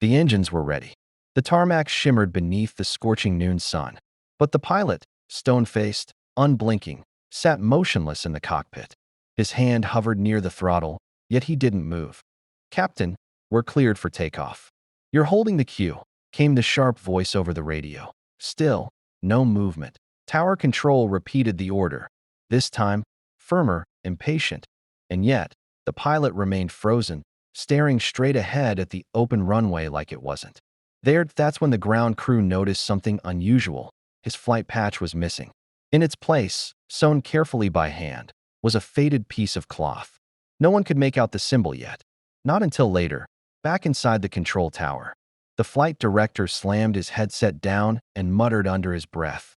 The engines were ready. The tarmac shimmered beneath the scorching noon sun. But the pilot, stone-faced, unblinking, sat motionless in the cockpit. His hand hovered near the throttle, yet he didn't move. "Captain, we're cleared for takeoff." "You're holding the cue," came the sharp voice over the radio. Still, no movement. Tower control repeated the order, this time firmer, impatient. And yet, the pilot remained frozen, staring straight ahead at the open runway like it wasn't. That's when the ground crew noticed something unusual. His flight patch was missing. In its place, sewn carefully by hand, was a faded piece of cloth. No one could make out the symbol yet. Not until later, back inside the control tower. The flight director slammed his headset down and muttered under his breath,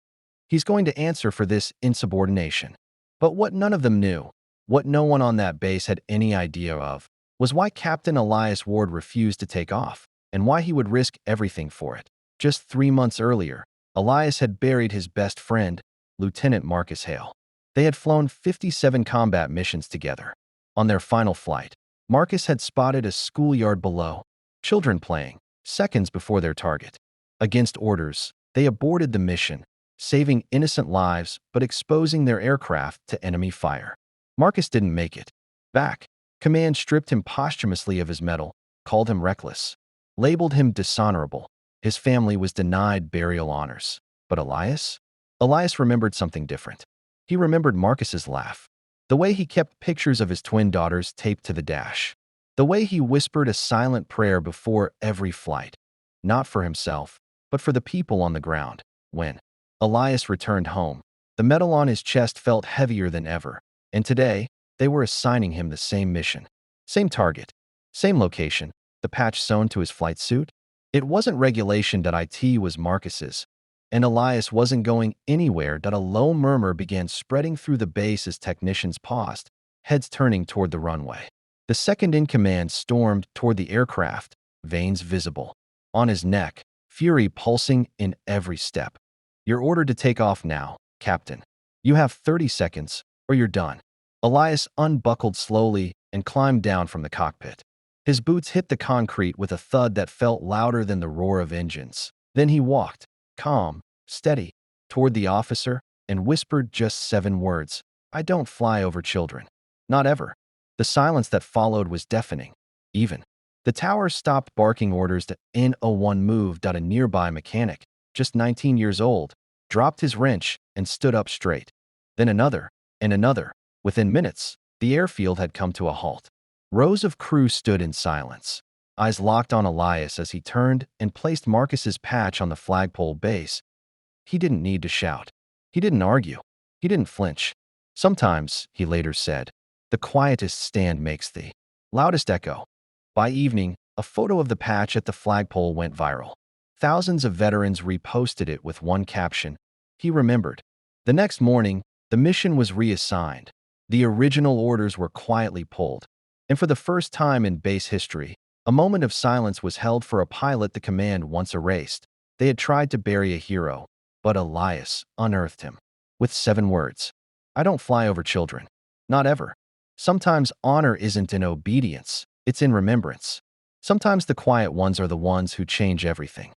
"He's going to answer for this insubordination." But what none of them knew, what no one on that base had any idea of, was why Captain Elias Ward refused to take off, and why he would risk everything for it. Just 3 months earlier, Elias had buried his best friend, Lieutenant Marcus Hale. They had flown 57 combat missions together. On their final flight, Marcus had spotted a schoolyard below, children playing, seconds before their target. Against orders, they aborted the mission, saving innocent lives but exposing their aircraft to enemy fire. Marcus didn't make it back. Command stripped him posthumously of his medal, called him reckless, labeled him dishonorable. His family was denied burial honors. But Elias? Elias remembered something different. He remembered Marcus's laugh. The way he kept pictures of his twin daughters taped to the dash. The way he whispered a silent prayer before every flight. Not for himself, but for the people on the ground. When Elias returned home, the medal on his chest felt heavier than ever. And today, they were assigning him the same mission. Same target. Same location. The patch sewn to his flight suit. It wasn't regulation. It was Marcus's. And Elias wasn't going anywhere. A low murmur began spreading through the base as technicians paused, heads turning toward the runway. The second-in-command stormed toward the aircraft, veins visible. On his neck, fury pulsing in every step. "You're ordered to take off now, Captain. You have 30 seconds, or you're done." Elias unbuckled slowly and climbed down from the cockpit. His boots hit the concrete with a thud that felt louder than the roar of engines. Then he walked, calm, steady, toward the officer and whispered just 7 words. "I don't fly over children. Not ever." The silence that followed was deafening. Even the tower stopped barking orders to N01 move. A nearby mechanic, just 19 years old, dropped his wrench and stood up straight. Then another, and another. Within minutes, the airfield had come to a halt. Rows of crew stood in silence, eyes locked on Elias as he turned and placed Marcus's patch on the flagpole base. He didn't need to shout. He didn't argue. He didn't flinch. "Sometimes," he later said, "the quietest stand makes the loudest echo." By evening, a photo of the patch at the flagpole went viral. Thousands of veterans reposted it with one caption, "He remembered." The next morning, the mission was reassigned. The original orders were quietly pulled. And for the first time in base history, a moment of silence was held for a pilot the command once erased. They had tried to bury a hero, but Elias unearthed him. With 7 words. "I don't fly over children. Not ever." Sometimes honor isn't in obedience, it's in remembrance. Sometimes the quiet ones are the ones who change everything.